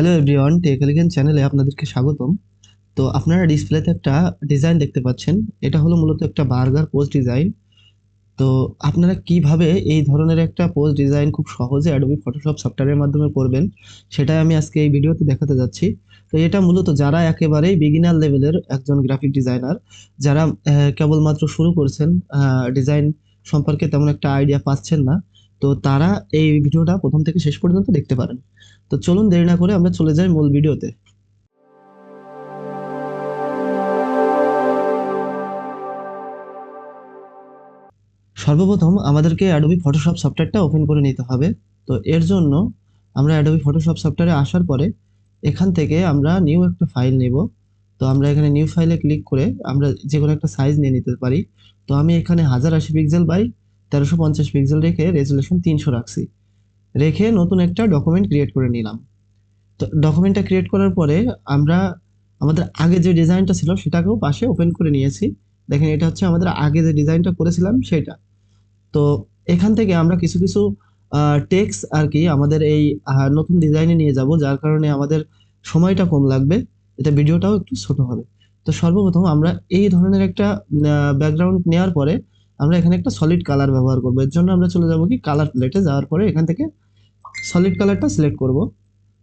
Hello everyone, take elegant চ্যানেলে আপনাদেরকে স্বাগতম। তো আপনারা ডিসপ্লেতে একটা ডিজাইন দেখতে পাচ্ছেন। এটা হলো মূলত একটা বার্গার পোস্ট ডিজাইন। তো আপনারা কিভাবে এই ধরনের একটা পোস্ট ডিজাইন খুব সহজে অ্যাডোবি ফটোশপ সফটওয়্যারের মাধ্যমে করবেন, সেটাই আমি আজকে এই ভিডিওতে দেখাতে যাচ্ছি। তো এটা মূলত যারা একেবারেই বিগিনার লেভেলের একজন গ্রাফিক ডিজাইনার, যারা কেবলমাত্র শুরু করছেন, ডিজাইন সম্পর্কে তেমন একটা আইডিয়া পাচ্ছেন না, তো তারা এই ভিডিওটা প্রথম থেকে শেষ পর্যন্ত দেখতে পারেন। তো চলুন দেরি না করে আমরা চলে যাই মূল ভিডিওতে। সর্বপ্রথম আমাদেরকে অ্যাডোবি ফটোশপ সফটওয়্যারটা ওপেন করে নিতে হবে। তো এর জন্য আমরা অ্যাডোবি ফটোশপ সফটওয়্যারে আসার পরে এখান থেকে আমরা নিউ একটা ফাইল নেব। তো আমরা এখানে নিউ ফাইলে ক্লিক করে আমরা যে কোনো একটা সাইজ নিয়ে নিতে পারি। তো আমি এখানে 1080 পিক্সেল বাই 1350 পিক্সেল রেখে রেজুলেশন 300 রাখছি, রেখে নতুন একটা ডকুমেন্ট ক্রিয়েট করে নিলাম। তো ডকুমেন্টটা ক্রিয়েট করার পরে আমরা আমাদের আগে যে ডিজাইনটা ছিল সেটাকেও পাশে ওপেন করে নিয়েছি। দেখেন, এটা হচ্ছে আমাদের আগে যে ডিজাইনটা করেছিলাম সেটা। তো এখান থেকে আমরা কিছু কিছু টেক্সট আর কি আমাদের এই নতুন ডিজাইনে নিয়ে যাব, যার কারণে আমাদের সময়টা কম লাগবে, এতে ভিডিওটাও একটু ছোট হবে। তো সর্বপ্রথম আমরা এই ধরনের একটা ব্যাকগ্রাউন্ড নেওয়ার পরে আমরা এখানে একটা সলিড কালার ব্যবহার করব। এর জন্য আমরা চলে যাব কি কালার প্লেটে, যাওয়ার পরে এখান থেকে সলিড কালারটা সিলেক্ট করব।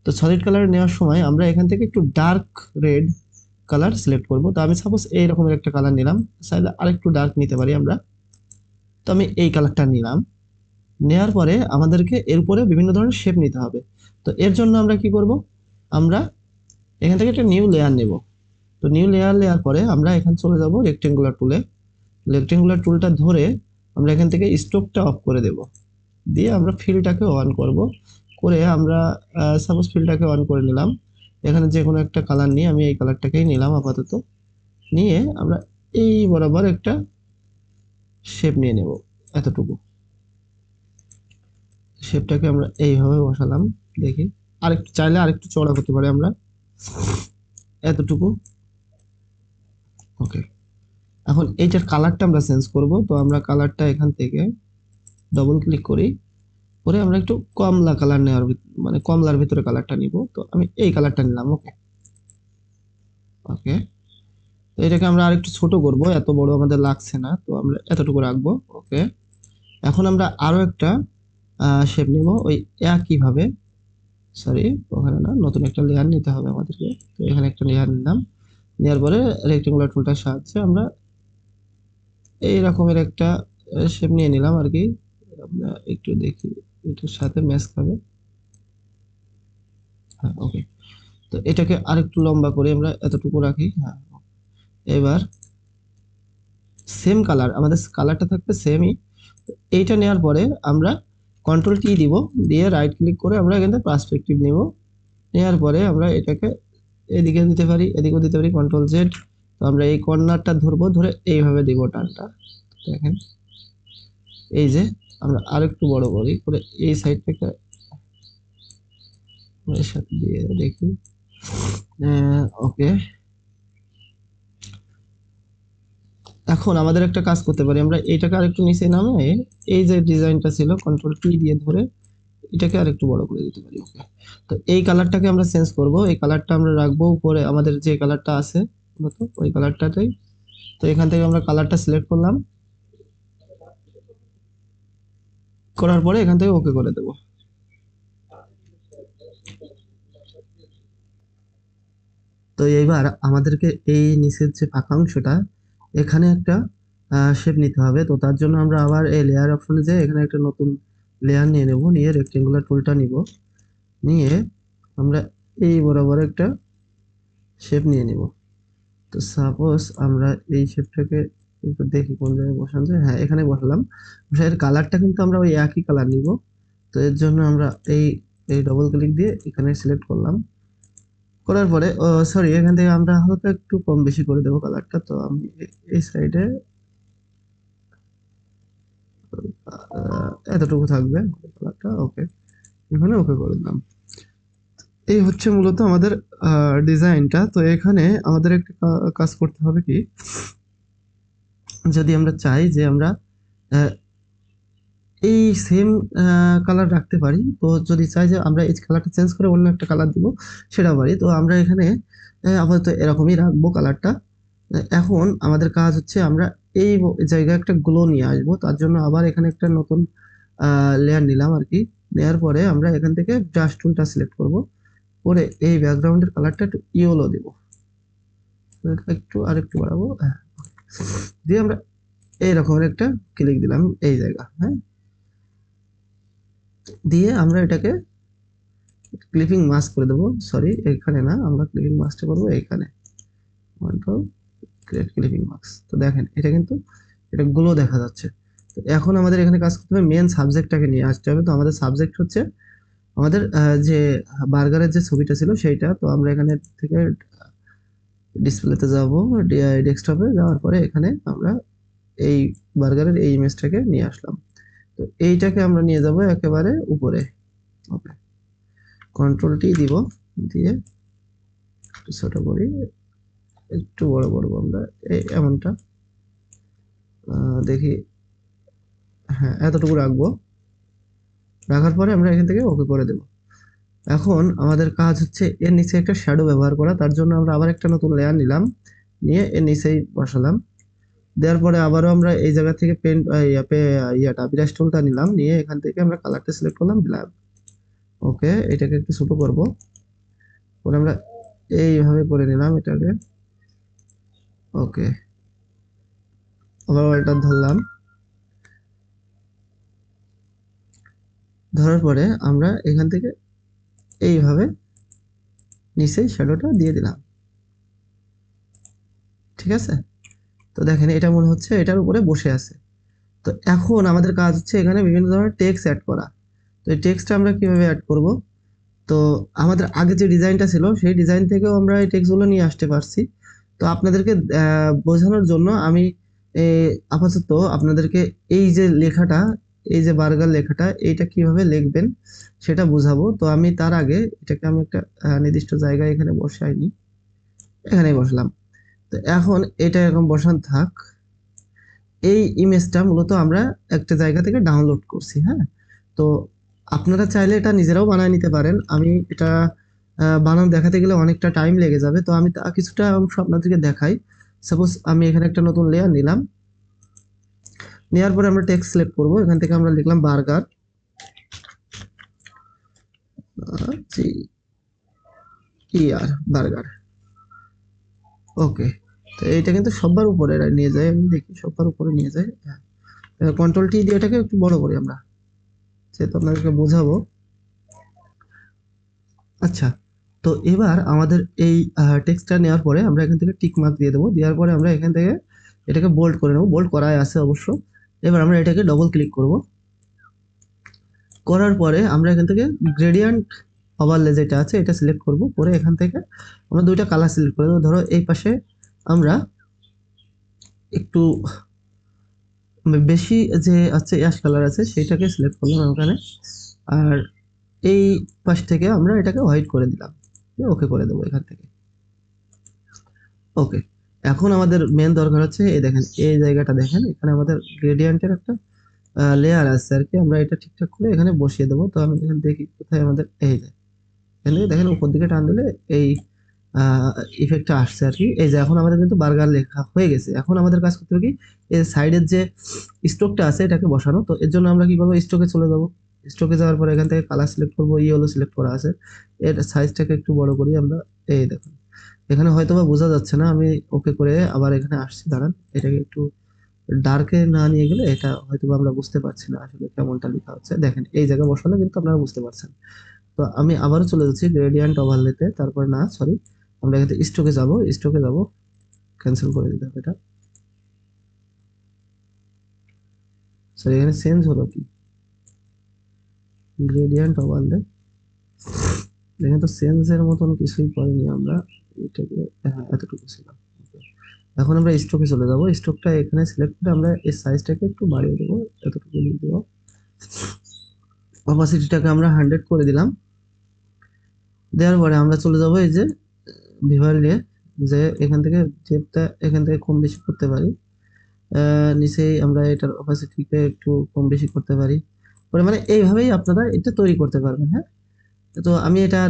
তো সলিড কালার নেওয়ার সময় আমরা এখান থেকে একটু ডার্ক রেড কালার সিলেক্ট করব। তো আমি সাপোজ এই রকমের একটা কালার নিলাম, চাইলে আরেকটু ডার্ক নিতে পারি আমরা। তো আমি এই কালারটা নিলাম। নেয়ার পরে আমাদেরকে এর উপরে বিভিন্ন ধরনের শেপ নিতে হবে। তো এর জন্য আমরা কি করব, আমরা এখান থেকে একটা নিউ লেয়ার নেব। তো নিউ লেয়ার নেওয়ার পরে আমরা এখানে চলে যাব রেক্টেঙ্গুলার টুলে। রেক্টেঙ্গুলার টুলটা ধরে আমরা এখান থেকে স্ট্রোকটা অফ করে দেব, দিয়ে আমরা ফিলটাকে অন করব। করে আমরা সাপোজ ফিলটাকে অন করে নিলাম। এখানে যে কোনো একটা কালার নিয়ে আমি এই কালারটাকেই নিলাম আপাতত। নিয়ে আমরা এই বরাবর একটা শেপ নিয়ে নেব, এতটুকু। শেপটাকে আমরা এইভাবে বসালাম। দেখি, আরেকটু চাইলে আরেকটু চওড়া করতে পারি আমরা, এতটুকু। ওকে, এখন এইটার কালারটা আমরা চেঞ্জ করব। তো আমরা কালারটা এখান থেকে ডবল ক্লিক করি, করে আমরা একটু কমলা কালার নেওয়ার মানে কমলার ভিতরে কালারটা নিব। তো আমি এই কালারটা নিলাম। ওকে ওকে, তো এটাকে আমরা আরেকটু ছোট করব, এত বড় আমাদের লাগছে না, তো আমরা এতটুকু রাখবো। ওকে, এখন আমরা আরো একটা শেপ নিব ওই একইভাবে। সরি, ওখানে না, নতুন একটা লেয়ার নিতে হবে আমাদেরকে। তো এখানে একটা লেয়ার নিলাম। নেওয়ার পরে রেক্টেঙ্গুলার টুলটার সাহায্যে আমরা এই রকমের একটা শেপ নিয়ে নিলাম আর কি। আমরা একটু দেখি এটার সাথে ম্যাচ খাবে। হ্যাঁ, ওকে। তো এটাকে আরেকটু লম্বা করে আমরা এতটুকু রাখি। হ্যাঁ, এবার সেম কালার, আমাদের কালারটা থাকবে সেমই। এইটা নেওয়ার পরে আমরা কন্ট্রোল টি দিব, দিয়ে রাইট ক্লিক করে আমরা এখান থেকে পার্সপেক্টিভ নিব। নেওয়ার পরে আমরা এটাকে এদিকে দিতে পারি, এদিকেও দিতে পারি, কন্ট্রোল জেড। তো আমরা এই কর্নারটা ধরবো, ধরে এইভাবে দিব টানটা। দেখেন, এই যে আমরা আরেকটু বড় করি, করে এই সাইডটাকে এর সাথে দিয়ে দেখি। ওকে, এখন আমাদের একটা কাজ করতে পারি, আমরা এইটাকে আরেকটু নিচে নামে এই যে ডিজাইনটা ছিল কন্ট্রোল টি দিয়ে ধরে এটাকে আরেকটু বড় করে দিতে পারি। ওকে, তো এই কালারটাকে আমরা চেঞ্জ করব। এই কালারটা আমরা রাখবো উপরে, আমাদের যে কালারটা আছে ওই কালারটাতেই। তো এখান থেকে আমরা কালারটা সিলেক্ট করলাম, করার পরে এখান থেকে ওকে করে দেব। তো এইবার আমাদেরকে এই নিচের যে ফাঁকা অংশটা, এখানে একটা শেপ নিতে হবে। তো তার জন্য আমরা আবার এই লেয়ার অপশনে যেয়ে এখানে একটা নতুন লেয়ার নিয়ে নেব, নিয়ে রেক্টেঙ্গুলার টুলটা নিব, নিয়ে আমরা এই বরাবর একটা শেপ নিয়ে নিব। তো সাপোজ আমরা এই শেপটাকে একটু দেখি কোন জায়গায় বসানো যায়। হ্যাঁ, এখানে বসালাম। এর কালারটা কিন্তু আমরা ওই একই কালার নিব। তো এর জন্য আমরা এই এই ডবল ক্লিক দিয়ে এখানে সিলেক্ট করলাম। করার পরে সরি, এখান থেকে আমরা হালকা একটু কম বেশি করে দেবো কালারটা। তো আমি এই সাইডে এতটুকু থাকবে কালারটা। ওকে, এখানে ওকে করে দিলাম। এই হচ্ছে মূলত আমাদের ডিজাইনটা। তো এখানে আমাদের একটা কাজ করতে হবে কি, যদি আমরা চাই যে আমরা এই সেম কালার রাখতে পারি। তো যদি চাই যে আমরা এই কালারটা চেঞ্জ করে অন্য একটা কালার দিব, সেটাও পারি। তো আমরা এখানে আপাতত এরকমই রাখবো কালারটা। এখন আমাদের কাজ হচ্ছে আমরা এই জায়গায় একটা গ্লো নিয়ে আসবো। তার জন্য আবার এখানে একটা নতুন লেয়ার নিলাম আর কি। নেওয়ার পরে আমরা এখান থেকে ব্রাশ টুলটা সিলেক্ট করব, করে এই ব্যাকগ্রাউন্ডের কালারটা একটু ইয়েলো দিব, একটু আরেকটু বাড়াবো, হ্যাঁ। দিয়ে আমরা এইরকমের একটা ক্লিক দিলাম এই জায়গা, হ্যাঁ। দিয়ে আমরা এটাকে ক্লিপিং মাস্ক করে দেবো, সরি এখানে না, আমরা ক্লিপিং মাস্কটা করবো এইখানে, কন্ট্রোল ক্রিয়েট ক্লিপিং মাস্ক। তো দেখেন এটা কিন্তু এটা গুলো দেখা যাচ্ছে। তো এখন আমাদের এখানে কাজ করতে হবে, মেন সাবজেক্টটাকে নিয়ে আসতে হবে। তো আমাদের সাবজেক্ট হচ্ছে আমাদের যে বার্গারের যে ছবিটা ছিল সেইটা। তো আমরা এখানে থেকে ডিসপ্লেতে যাব, ডেস্কটপে যাওয়ার পরে এখানে আমরা এই বার্গারের এই ইমেজটাকে নিয়ে আসলাম। তো এইটাকে আমরা নিয়ে যাব একেবারে উপরে। ওকে, কন্ট্রোল টি দিব, দিয়ে একটু ছোট করি, একটু বড় করবো আমরা এই এমনটা, দেখি, হ্যাঁ এতটুকু রাখবো। রাখার পরে আমরা এখান থেকে ওকে করে দেব। এখন আমাদের কাজ হচ্ছে এর নিচে একটা শ্যাডো ব্যবহার করা। তার জন্য আমরা আবার একটা নতুন লেয়ার নিলাম, নিয়ে এর নিচেই বসালাম। দেওয়ার পরে আবারও আমরা এই জায়গা থেকে পেন্ট ইয়াটা ব্রাশ টুলটা নিলাম, নিয়ে এখান থেকে আমরা কালারটা সিলেক্ট করলাম ব্ল্যাক। ওকে, এটাকে একটু ছোট করব, পরে আমরা এইভাবে করে নিলাম এটাকে। ওকে, ওভারঅলটা ধরলাম। ধরার পরে আমরা এখান থেকে এইভাবে নিচে শ্যাডোটা দিয়ে দিলাম, ঠিক আছে। তো দেখেন এটা মনে হচ্ছে এটার উপরে বসে আছে। তো এখন আমাদের কাজ হচ্ছে এখানে বিভিন্ন ধরনের টেক্সট অ্যাড করা। তো এই টেক্সটটা আমরা কিভাবে অ্যাড করব? তো আমাদের আগে যে ডিজাইনটা ছিল সেই ডিজাইন থেকেও আমরা এই টেক্সটগুলো নিয়ে আসতে পারছি। তো আপনাদেরকে বোঝানোর জন্য আমি আপাতত আপনাদেরকে এই যে লেখাটা, এই যে বার্গার লেখাটা, এইটা কিভাবে লিখবেন সেটা বুঝাবো। তো আমি তার আগে এটাকে আমি একটা নির্দিষ্ট জায়গায় এখানে বসাইনি, এখানেই বসলাম। তো এখন এটা এরকম বসান থাক। এই ইমেজটা মূলত আমরা একটা জায়গা থেকে ডাউনলোড করছি, হ্যাঁ। তো আপনারা চাইলে এটা নিজেরাও বানায় নিতে পারেন। আমি এটা বানানো দেখাতে গেলে অনেকটা টাইম লেগে যাবে। তো আমি তা কিছুটা অংশ আপনাদেরকে দেখাই। সাপোজ আমি এখানে একটা নতুন লেয়ার নিলাম, নেওয়ার পরে আমরা টেক্সট সিলেক্ট করব। এখান থেকে আমরা লিখলাম বার্গার, জি বার্গার। ওকে, তো এইটা কিন্তু সবার উপরে নিয়ে যায়, আমি দেখি সবার উপরে নিয়ে যায়, হ্যাঁ। কন্ট্রোল টি দিয়ে এটাকে একটু বড় করি আমরা, যেহেতু আপনাদেরকে বোঝাবো। আচ্ছা, তো এবার আমাদের এই টেক্সটটা নেওয়ার পরে আমরা এখান থেকে টিক মার্ক দিয়ে দেবো। দেওয়ার পরে আমরা এখান থেকে এটাকে বোল্ড করে নেব, বোল্ড করাই আছে অবশ্য। এবার আমরা এটাকে ডবল ক্লিক করব। করার পরে আমরা এখান থেকে গ্রেডিয়েন্ট ওভারলে যেটা আছে এটা সিলেক্ট করব, করে এখান থেকে আমরা দুইটা কালার সিলেক্ট করে দেবো। ধরো এই পাশে আমরা একটু বেশি যে আছে অ্যাশ কালার আছে সেইটাকে সিলেক্ট করলাম ওখানে, আর এই পাশ থেকে আমরা এটাকে হোয়াইট করে দিলাম, ওকে করে দেবো এখান থেকে। ওকে, এখন আমাদের মেন দরকার হচ্ছে এই দেখেন এই জায়গাটা, দেখেন এখানে আমাদের গ্রেডিয়েন্টের একটা লেয়ার আছে আর কি। আমরা এটা ঠিকঠাক করে এখানে বসিয়ে দেবো। তো আমি এখানে দেখি কোথায় আমাদের, এই যে এখানে দেখেন উপর দিকে টান দিলে এই ইফেক্টটা আসছে আর কি। এই যে এখন আমাদের কিন্তু বার্গার লেখা হয়ে গেছে। এখন আমাদের কাজ করতে হবে কি, এই সাইডের যে স্ট্রোকটা আছে এটাকে বসানো। তো এর জন্য আমরা কি করবো, স্ট্রোকে চলে যাবো। স্ট্রোকে যাওয়ার পরে এখান থেকে কালার সিলেক্ট করবো, ইয়েলো সিলেক্ট করা আছে। এর সাইজটাকে একটু বড় করি আমরা, এই দেখুন এখানে হয়তোবা বোঝা যাচ্ছে না, আমি ওকে করে আবার এখানে আসছি, দাঁড়ান এটাকে একটু ডার্কে না নিয়ে গেলে এটা হয়তোবা আমরা বুঝতে পারছি না আসলে কেমনটা লেখা হচ্ছে। দেখেন এই জায়গায় বসালে কিন্তু আপনারা বুঝতে পারছেন। তো আমি আবারও চলে যাচ্ছি গ্রেডিয়েন্ট ওভারলেতে, তারপর না সরি, আমরা এখানে স্ট্রোকে যাব, স্ট্রোকে যাব, ক্যান্সেল করে দিতে হবে এটা। সরি এখানে চেঞ্জ হলো কি, গ্রেডিয়েন্ট ওভারলে, এখানে তো চেঞ্জের মতন কিছুই করিনি আমরা, এটাকে হ্যাঁ এতটুকু ছিল। Okay, এখন আমরা স্ট্রোকে চলে যাব। স্ট্রোকটা এখানে সিলেক্ট করে আমরা এই সাইজটাকে একটু বাড়িয়ে দেবো, এতটুকু দিয়ে দেবো। অপাসিটিটাকে আমরা 100 করে দিলাম। দেওয়ার পরে আমরা চলে যাব এই যে ভিভার যে এখান থেকে ডেপথটা এখান থেকে কম বেশি করতে পারি। নিচেই আমরা এটার অপাসিটিকে একটু কম বেশি করতে পারি। করে মানে এইভাবেই আপনারা এটা তৈরি করতে পারবেন। হ্যাঁ, তো আমি এটা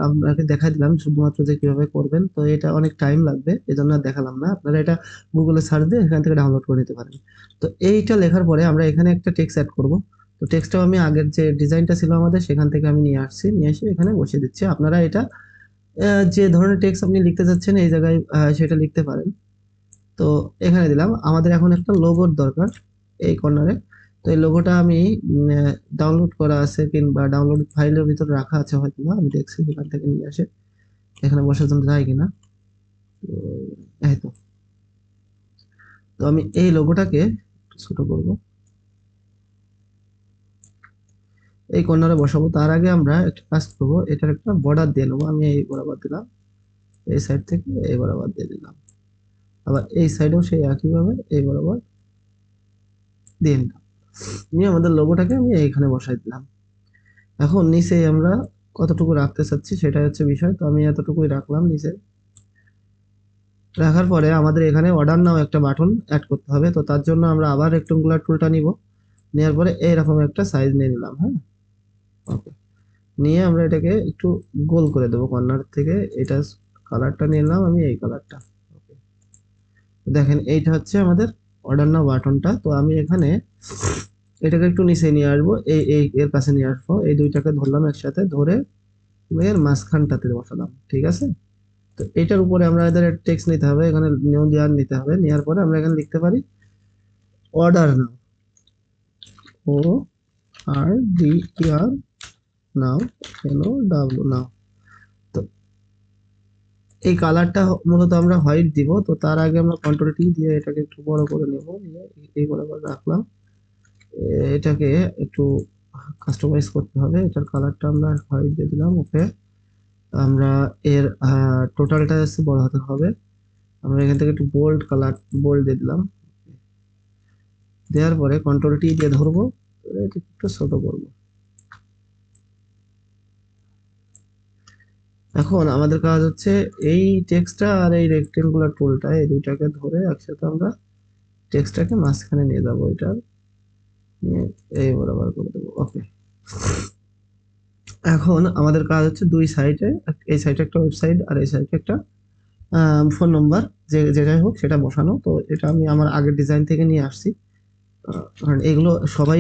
আপনাকে দেখাই দিলাম শুধুমাত্র যে কিভাবে করবেন। তো এটা অনেক টাইম লাগবে, এজন্য আর দেখালাম না। আপনারা এটা গুগলে সার্চ দিয়ে এখান থেকে ডাউনলোড করে নিতে পারেন। তো এইটা লেখার পরে আমরা এখানে একটা টেক্সট অ্যাড করব। তো টেক্সটটাও আমি আগের যে ডিজাইনটা ছিল আমাদের সেখান থেকে আমি নিয়ে আসছি, নিয়ে এসে এখানে বসিয়ে দিচ্ছি। আপনারা এটা যে ধরনের টেক্সট আপনি লিখতে চাচ্ছেন এই জায়গায় সেটা লিখতে পারেন। তো এখানে দিলাম। আমাদের এখন একটা লোগোর দরকার এই কর্নারে। তো এই লোগোটা আমি ডাউনলোড করা আছে কিংবা ডাউনলোড ফাইলের ভিতরে রাখা আছে হয়তো, আমি দেখছি এখান থেকে নিয়ে আসে এখানে বসার জন্য যায় কিনা। তো এই তো। তো আমি এই লোগোটাকে ছোট করব, এই কর্নারে বসাবো। তার আগে আমরা একটা কাজ করবো, এটার একটা বর্ডার দিয়ে নেবো। আমি এই বরাবর দিলাম, এই সাইড থেকে এই বরাবর দিয়ে দিলাম। আবার এই সাইডেও সেই একইভাবে এই বরাবর দিয়ে নিলাম, নিয়ে আমাদের লোগোটাকে আমি এইখানে বসাই দিলাম। এখন নিচে আমরা কতটুকু রাখতে চাচ্ছি সেটা হচ্ছে বিষয়। তো আমি এতটুকুই রাখলাম নিচে। রাখার পরে আমাদের এখানে অর্ডার নাও একটা বাটন অ্যাড করতে হবে। তো তার জন্য আমরা আবার রেক্টেঙ্গুলার টুলটা নিব, নেওয়ার পরে এইরকম একটা সাইজ নিয়ে নিলাম। হ্যাঁ, ওকে। নিয়ে আমরা এটাকে একটু গোল করে দেবো কর্নার থেকে। এটা কালারটা নিলাম আমি, এই কালারটা। ওকে, দেখেন এইটা হচ্ছে আমাদের অর্ডার নাও বাটনটা। তো আমি এখানে এটাকে একটু নিচে নিয়ে আসবো, এই এই এর কাছে নিয়ে আসবো। এই দুইটাকে ধরলাম একসাথে, ধরে এর মাঝখানটাতে বসালাম। ঠিক আছে। তো এটার উপরে আমরা এদের টেক্সট নিতে হবে, এখানে নিউ লেয়ার নিতে হবে। নেওয়ার পরে আমরা এখানে লিখতে পারি অর্ডার নাও, ও আর ডি ই আর নাও, এন ও ডাব্লিউ নাও। তো এই কালারটা মূলত আমরা হোয়াইট দিব। তো তার আগে আমরা কন্ট্রোল টি দিয়ে এটাকে একটু বড় করে নেব, নিয়ে এই বরাবর রাখলাম। এটাকে একটু কাস্টমাইজ করতে হবে, এটার কালারটা আমরা হোয়াইট দিয়ে দিলাম। ওকে, আমরা এর টোটালটা হচ্ছে বড় হতে হবে। আমরা এখান থেকে একটু বোল্ড কালার, বোল্ড দিয়ে দিলাম। দেওয়ার পরে কন্ট্রোল টি দিয়ে ধরবো, এটা একটু ছোট করবো। এখন আমাদের কাজ হচ্ছে এই টেক্সটটা আর এই রেক্টেঙ্গুলার টুলটা, এই দুইটাকে ধরে একসাথে আমরা টেক্সটটাকে মাঝখানে নিয়ে যাবো, এটা নিয়ে এই বরাবর করে দেবো। ওকে, এখন আমাদের কাজ হচ্ছে দুই সাইডে, এই সাইডে একটা ওয়েবসাইট আর এই সাইডে একটা ফোন নম্বর, যে যেটাই হোক সেটা বসানো। তো এটা আমি আমার আগের ডিজাইন থেকে নিয়ে আসছি। কারণ এগুলো সবাই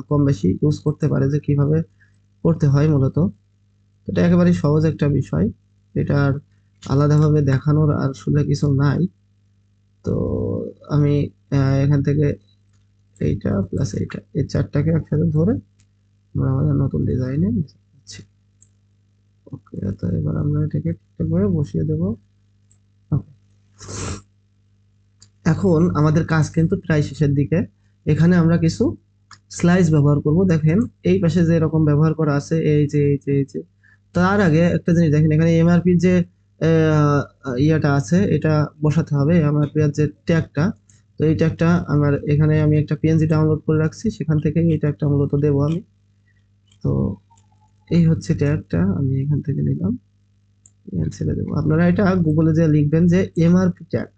কম বেশি ইউজ করতে পারে, যে কিভাবে করতে হয় মূলত। এটা একেবারে সহজ একটা বিষয়, এটা আর আলাদাভাবে দেখানোর আর আসলে কিছু নাই। তো আমি এখান থেকে এইটা প্লাস এইটা, এই চারটাকে একসাথে ধরে আমরা আমাদের নতুন ডিজাইনে নিচ্ছি। ওকে, তো এবার আমরা এটাকে ঠিকঠাকভাবে বসিয়ে দেবো। ওকে, এখন আমাদের কাজ কিন্তু প্রায় শেষের দিকে। এখানে আমরা কিছু স্লাইস ব্যবহার করব। দেখেন এই পাশে যে এরকম ব্যবহার করা আছে, এই যে তার আগে একটা জিনিস দেখেন, এখানে এমআরপি যে ইয়াটা আছে এটা বসাতে হবে, এমআরপি এর যে ট্যাগটা। তো এই ট্যাগটা আমার এখানে আমি একটা পিএনজি ডাউনলোড করে রাখছি, সেখান থেকে এই ট্যাগটা মূলত দেবো আমি। তো এই হচ্ছে ট্যাগটা, আমি এখান থেকে নিলাম, ছেড়ে দেবো। আপনারা এটা গুগলে যে লিখবেন যে এমআরপি ট্যাগ,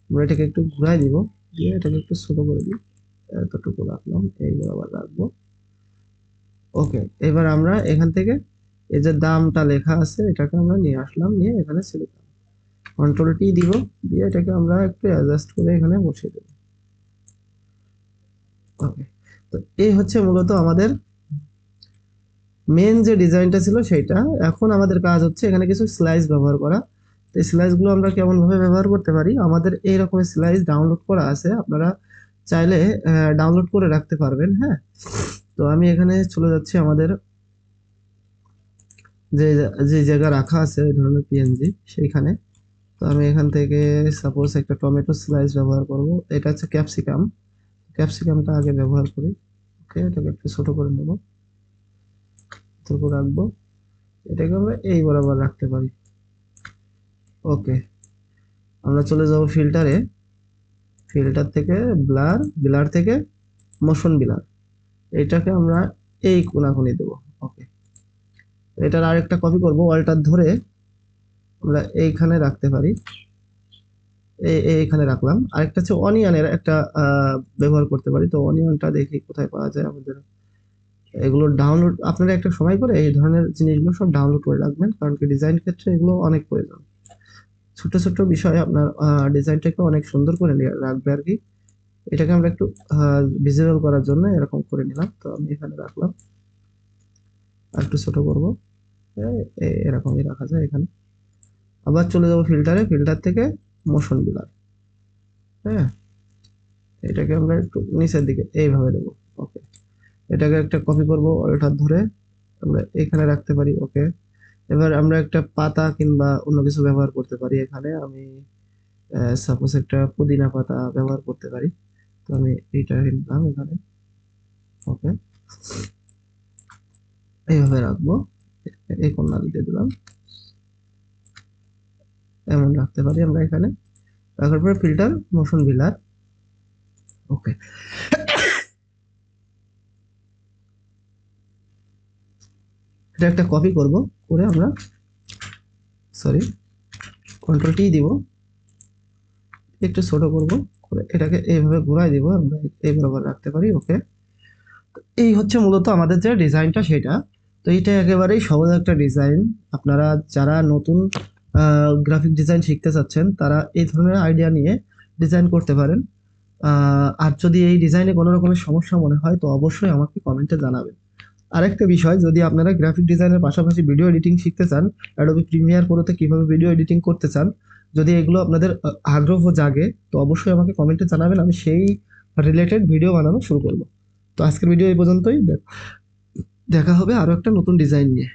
আমরা এটাকে একটু ঘুরাই দিব, দিয়ে এটাকে একটু ছোট করে দিই। এতটুকু রাখলাম, এই বরাবর রাখবো। ওকে, এবার আমরা এখান থেকে এই যে দামটা লেখা আছে এটাকে আমরা নিয়ে আসলাম, নিয়ে এখানে সিলেক্ট কন্ট্রোল টি দিব, দিয়ে এটাকে আমরা একটু অ্যাডজাস্ট করে এখানে বসিয়ে দেব। ওকে, তো এই হচ্ছে মূলত আমাদের মেন যে ডিজাইনটা ছিল সেইটা। এখন আমাদের কাজ হচ্ছে এখানে কিছু স্লাইস ব্যবহার করা। এই স্লাইস গুলো আমরা কেমন ভাবে ব্যবহার করতে পারি, আমাদের এই রকম স্লাইস ডাউনলোড করা আছে, আপনারা চাইলে ডাউনলোড করে রাখতে পারবেন। হ্যাঁ, তো আমি এখানে চলে যাচ্ছি আমাদের যে যে জায়গা রাখা আছে ওই ধরনের পিএনজি সেইখানে। তো আমি এখান থেকে সাপোজ একটা টমেটো স্লাইস ব্যবহার করব। এটা হচ্ছে ক্যাপসিকাম, ক্যাপসিকামটা আগে ব্যবহার করি। ওকে, এটাকে একটু ছোট করে নেব, এতটুকু রাখবো। এটাকে আমরা এই বরাবর রাখতে পারি। ওকে, আমরা চলে যাব ফিল্টারে, ফিল্টার থেকে ব্লার, ব্লার থেকে মোশন ব্লার, এটাকে আমরা এই কোনাকুনি দেব। ওকে, এটার আরেকটা কপি করব, অল্টার ধরে আমরা এইখানে রাখতে পারি, এইখানে রাখলাম। আরেকটা হচ্ছে অনিয়নের একটা ব্যবহার করতে পারি। তো অনিয়নটা দেখি কোথায় পাওয়া যায় আমাদের এগুলো ডাউনলোড আপনারা একটা সময় করে এই ধরনের জিনিসগুলো সব ডাউনলোড করে রাখবেন, কারণ কি ডিজাইন ক্ষেত্রে এগুলো অনেক প্রয়োজন। ছোট ছোট বিষয় আপনার ডিজাইনটাকে অনেক সুন্দর করে রাখবে আর কি। এটাকে আমরা একটু ভিজিবল করার জন্য এরকম করে নিলাম, তো আমি এখানে রাখলাম, আর একটু ছোট করবো, এরকমই রাখা যায় এখানে। আবার চলে যাবো ফিল্টারে, ফিল্টার থেকে মোশন ব্লার, হ্যাঁ, এটাকে আমরা একটু নিচের দিকে এইভাবে দেবো। ওকে, এটাকে একটা কপি করব, অল্টার ধরে আমরা এখানে রাখতে পারি। ওকে, এবার আমরা একটা পাতা কিংবা অন্য কিছু ব্যবহার করতে পারি। এখানে আমি সাপোজ একটা পুদিনা পাতা ব্যবহার করতে পারি, তো আমি এইটা নিলাম এখানে। ওকে, এইভাবে রাখবো, এই কর্নার দিয়ে দিলাম, এমন রাখতে পারি আমরা এখানে। রাখার পরে ফিল্টার মোশন ব্লার। ওকে, এটা একটা কপি করব, করে আমরা সরি কন্ট্রোল টি দিব, একটু ছোট করব, করে এটাকে এইভাবে ঘুরাই দিব, আমরা এই বরাবর রাখতে পারি। ওকে, এই হচ্ছে মূলত আমাদের যে ডিজাইনটা সেটা। তো এইটা একেবারেই সহজ একটা ডিজাইন। আপনারা যারা নতুন গ্রাফিক ডিজাইন শিখতে চাচ্ছেন তারা এই ধরনের আইডিয়া নিয়ে ডিজাইন করতে পারেন। আর যদি এই ডিজাইনে কোনো রকমের সমস্যা মনে হয় তো অবশ্যই আমাকে কমেন্টে জানাবেন। আরেকটা বিষয়, যদি আপনারা গ্রাফিক ডিজাইনের পাশাপাশি ভিডিও এডিটিং শিখতে চান, অ্যাডোবি প্রিমিয়ার প্রোতে কিভাবে ভিডিও এডিটিং করতে চান, যদি এগুলো আপনাদের আগ্রহ জাগে তো অবশ্যই আমাকে কমেন্টে জানাবেন, আমি সেই রিলেটেড ভিডিও বানানো শুরু করব। তো আজকের ভিডিও এই পর্যন্তই, দেখা হবে আরো একটা নতুন ডিজাইন নিয়ে।